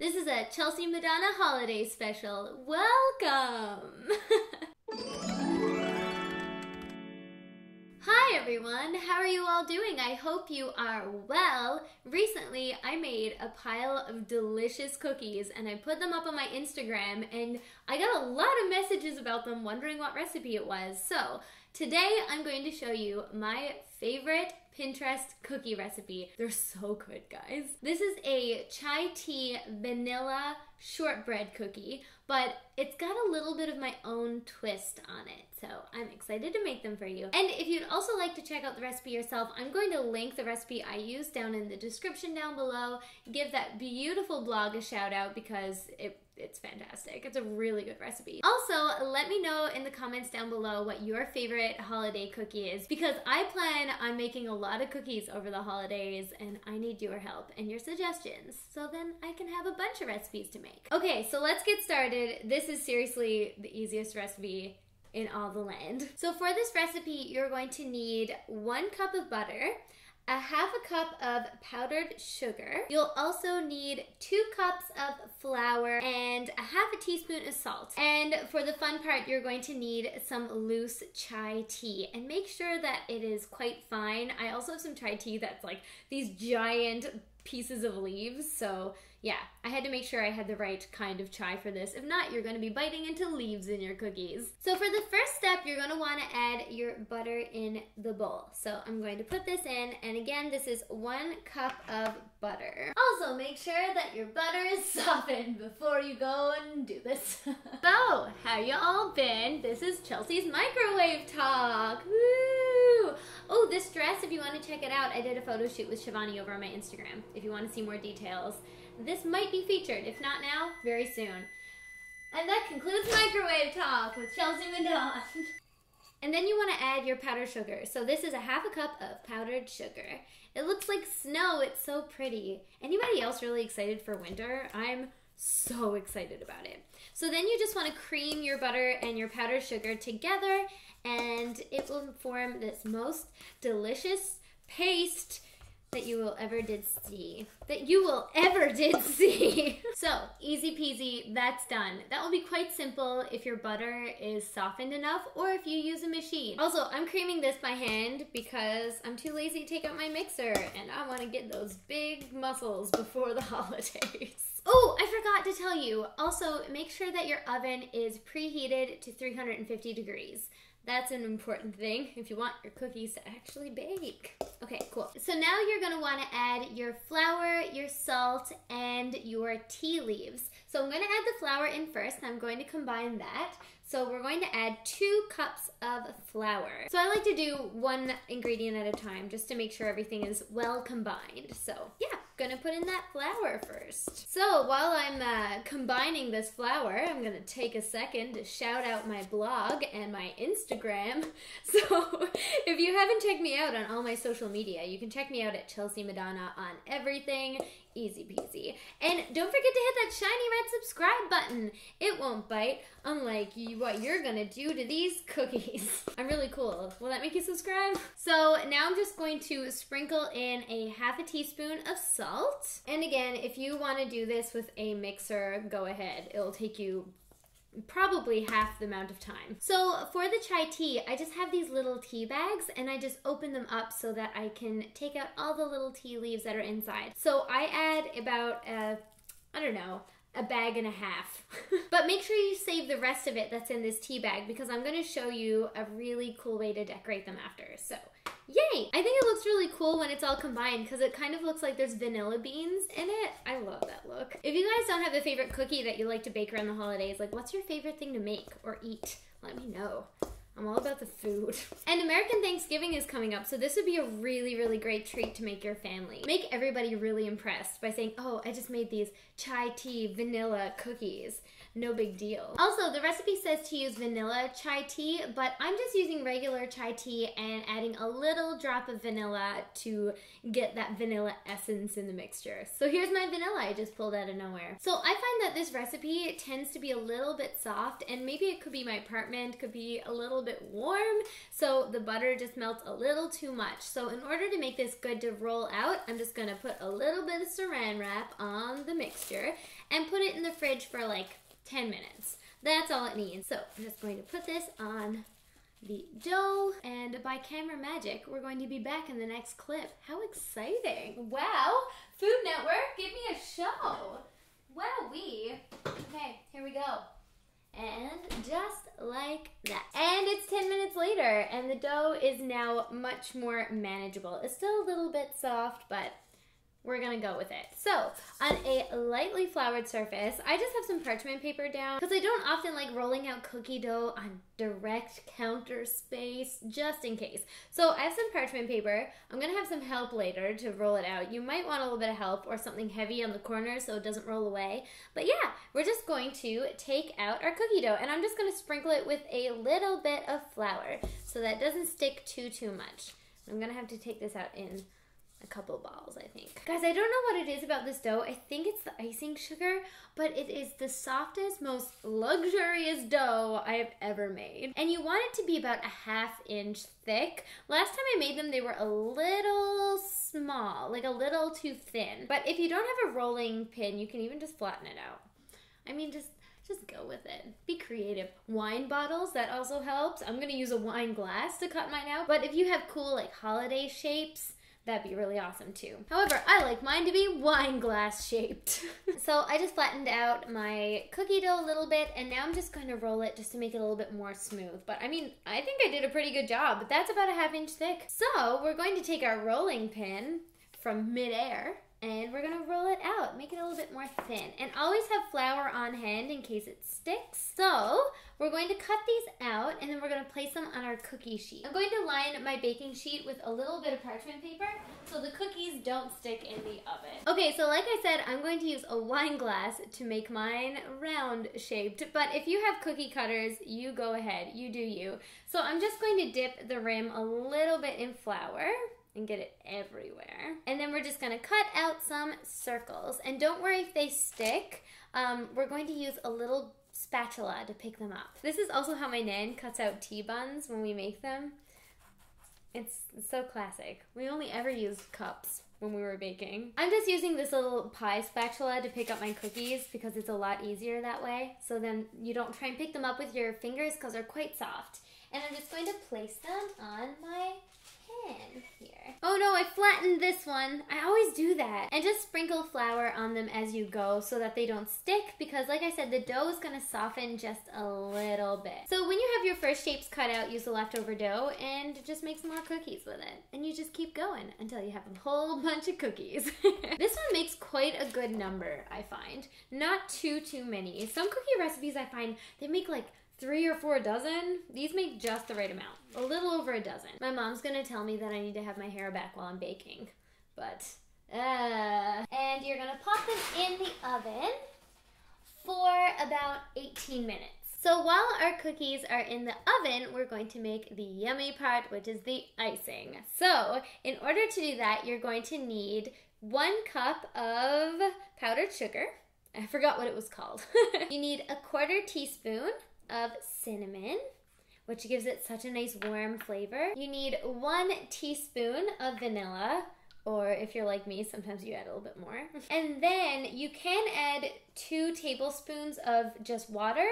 This is a Chelsea Madonna holiday special. Welcome! Hi everyone, how are you all doing? I hope you are well. Recently, I made a pile of delicious cookies and I put them up on my Instagram and I got a lot of messages about them wondering what recipe it was. So today I'm going to show you my favorite Pinterest cookie recipe. They're so good, guys. This is a chai tea vanilla shortbread cookie, but it's got a little bit of my own twist on it. So I'm excited to make them for you. And if you'd also like to check out the recipe yourself, I'm going to link the recipe I used down in the description down below. Give that beautiful blog a shout out because it's fantastic. It's a really good recipe. Also, let me know in the comments down below what your favorite holiday cookie is because I plan on making a lot of cookies over the holidays and I need your help and your suggestions so then I can have a bunch of recipes to make. Okay, so let's get started. This is seriously the easiest recipe in all the land. So for this recipe, you're going to need 1 cup of butter, a half a cup of powdered sugar. You'll also need 2 cups of flour and a half a teaspoon of salt. And for the fun part, you're going to need some loose chai tea and make sure that it is quite fine. I also have some chai tea that's like these giant pieces of leaves, so yeah, I had to make sure I had the right kind of chai for this. If not, you're going to be biting into leaves in your cookies. So for the first step, you're going to want to add your butter in the bowl. So I'm going to put this in, and again, this is 1 cup of butter. Also, make sure that your butter is softened before you go and do this. So, how you all been? This is Chelsea's microwave talk. Woo! Oh, this dress, if you want to check it out, I did a photo shoot with Shivani over on my Instagram, if you want to see more details. This might be featured, if not now, very soon. And that concludes microwave talk with Chelsea Madonna. And then you want to add your powdered sugar. So this is a half a cup of powdered sugar. It looks like snow, it's so pretty. Anybody else really excited for winter? I'm so excited about it. So then you just want to cream your butter and your powdered sugar together and it will form this most delicious paste that you will ever did see. So, easy peasy, that's done. That will be quite simple if your butter is softened enough or if you use a machine. Also, I'm creaming this by hand because I'm too lazy to take out my mixer and I want to get those big muscles before the holidays. Oh, I forgot to tell you. Also, make sure that your oven is preheated to 350 degrees. That's an important thing if you want your cookies to actually bake. Okay, cool. So now you're gonna wanna add your flour, your salt, and your tea leaves. So I'm gonna add the flour in first, and I'm going to combine that. So we're going to add 2 cups of flour. So I like to do 1 ingredient at a time just to make sure everything is well combined. So yeah, gonna put in that flour first. So while I'm combining this flour, I'm gonna take a second to shout out my blog and my Instagram. So if you haven't checked me out on all my social media, you can check me out at Chelsea Madonna on everything. Easy peasy. And don't forget to hit that shiny red subscribe button. It won't bite, unlike what you're gonna do to these cookies. I'm really cool. Will that make you subscribe? So now I'm just going to sprinkle in a half a teaspoon of salt. And again, if you want to do this with a mixer, go ahead. It'll take you probably half the amount of time. So for the chai tea, I just have these little tea bags and I just open them up so that I can take out all the little tea leaves that are inside. So I add about, I don't know, a bag and a half. But make sure you save the rest of it that's in this tea bag because I'm going to show you a really cool way to decorate them after. So yay! I think it looks really cool when it's all combined because it kind of looks like there's vanilla beans in it. I love that look. If you guys don't have a favorite cookie that you like to bake around the holidays, like what's your favorite thing to make or eat? Let me know. I'm all about the food. And American Thanksgiving is coming up, so this would be a really, really great treat to make your family. Make everybody really impressed by saying, oh, I just made these chai tea vanilla cookies. No big deal. Also, the recipe says to use vanilla chai tea, but I'm just using regular chai tea and adding a little drop of vanilla to get that vanilla essence in the mixture. So here's my vanilla I just pulled out of nowhere. So I find that this recipe tends to be a little bit soft, and maybe it could be my apartment, could be a little bit warm, so the butter just melts a little too much. So in order to make this good to roll out, I'm just gonna put a little bit of saran wrap on the mixture, and put it in the fridge for like 10 minutes. That's all it needs. So I'm just going to put this on the dough, and by camera magic, we're going to be back in the next clip. How exciting. Wow, Food Network, give me a show. Wowee. Okay, here we go. And just like that. And it's 10 minutes later, and the dough is now much more manageable. It's still a little bit soft, but we're gonna go with it. So, on a lightly floured surface, I just have some parchment paper down because I don't often like rolling out cookie dough on direct counter space, just in case. So I have some parchment paper. I'm gonna have some help later to roll it out. You might want a little bit of help or something heavy on the corners so it doesn't roll away. But yeah, we're just going to take out our cookie dough, and I'm just gonna sprinkle it with a little bit of flour so that it doesn't stick too much. I'm gonna have to take this out in a couple balls, I think. Guys, I don't know what it is about this dough. I think it's the icing sugar, but it is the softest, most luxurious dough I've ever made. And you want it to be about a 1/2 inch thick. Last time I made them, they were a little small, like a little too thin. But if you don't have a rolling pin, you can even just flatten it out. I mean, just go with it. Be creative. Wine bottles, that also helps. I'm gonna use a wine glass to cut mine out. But if you have cool, like, holiday shapes, that'd be really awesome too. However, I like mine to be wine glass shaped. So I just flattened out my cookie dough a little bit, and now I'm just going to roll it just to make it a little bit more smooth. But I mean, I think I did a pretty good job, but that's about a 1/2 inch thick. So we're going to take our rolling pin from midair, and we're gonna roll it out, make it a little bit more thin. And always have flour on hand in case it sticks. So we're going to cut these out, and then we're gonna place them on our cookie sheet. I'm going to line my baking sheet with a little bit of parchment paper so the cookies don't stick in the oven. Okay, so like I said, I'm going to use a wine glass to make mine round shaped, but if you have cookie cutters, you go ahead, you do you. So I'm just going to dip the rim a little bit in flour and get it everywhere. And then we're just gonna cut out some circles. And don't worry if they stick. We're going to use a little spatula to pick them up. This is also how my nan cuts out tea buns when we make them. It's so classic. We only ever used cups when we were baking. I'm just using this little pie spatula to pick up my cookies because it's a lot easier that way. So then you don't try and pick them up with your fingers because they're quite soft. And I'm just going to place them on my pan here. Oh no, I flattened this one. I always do that. And just sprinkle flour on them as you go so that they don't stick, because like I said, the dough is gonna soften just a little bit. So when you have your first shapes cut out, use the leftover dough and just make some more cookies with it. And you just keep going until you have a whole bunch of cookies. This one makes quite a good number, I find. Not too many. Some cookie recipes I find, they make like 3 or 4 dozen. These make just the right amount. A little over a dozen. My mom's gonna tell me that I need to have my hair back while I'm baking. But, and you're gonna pop them in the oven for about 18 minutes. So while our cookies are in the oven, we're going to make the yummy part, which is the icing. So in order to do that, you're going to need 1 cup of powdered sugar. I forgot what it was called. You need 1/4 teaspoon of cinnamon, which gives it such a nice warm flavor. You need 1 teaspoon of vanilla, or if you're like me, sometimes you add a little bit more. And then you can add 2 tablespoons of just water,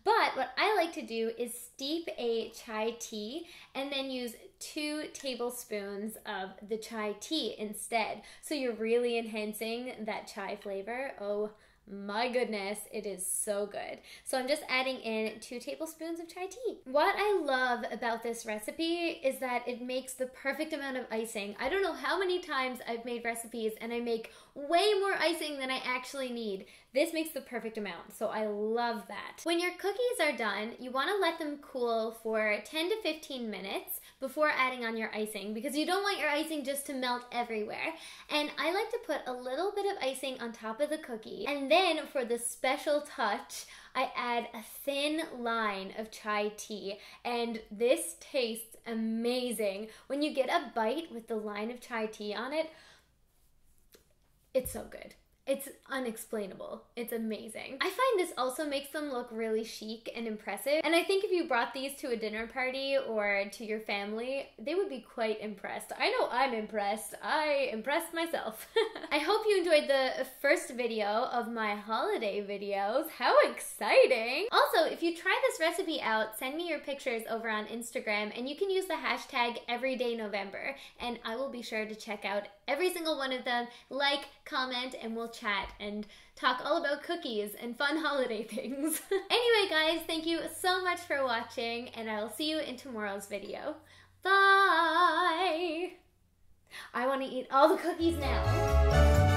but what I like to do is steep a chai tea and then use 2 tablespoons of the chai tea instead. So you're really enhancing that chai flavor. Oh my goodness, it is so good. So I'm just adding in 2 tablespoons of chai tea. What I love about this recipe is that it makes the perfect amount of icing. I don't know how many times I've made recipes and I make way more icing than I actually need. This makes the perfect amount, so I love that. When your cookies are done, you want to let them cool for 10 to 15 minutes before adding on your icing, because you don't want your icing just to melt everywhere. And I like to put a little bit of icing on top of the cookie, and then for the special touch, I add a thin line of chai tea, and this tastes amazing. When you get a bite with the line of chai tea on it, it's so good. It's unexplainable. It's amazing. I find this also makes them look really chic and impressive. And I think if you brought these to a dinner party or to your family, they would be quite impressed. I know I'm impressed. I impressed myself. I hope you enjoyed the first video of my holiday videos. How exciting! Also, if you try this recipe out, send me your pictures over on Instagram, and you can use the hashtag everydaynovember, and I will be sure to check out every single one of them, like, comment, and we'll chat and talk all about cookies and fun holiday things. Anyway, guys, thank you so much for watching, and I will see you in tomorrow's video. Bye! I want to eat all the cookies now.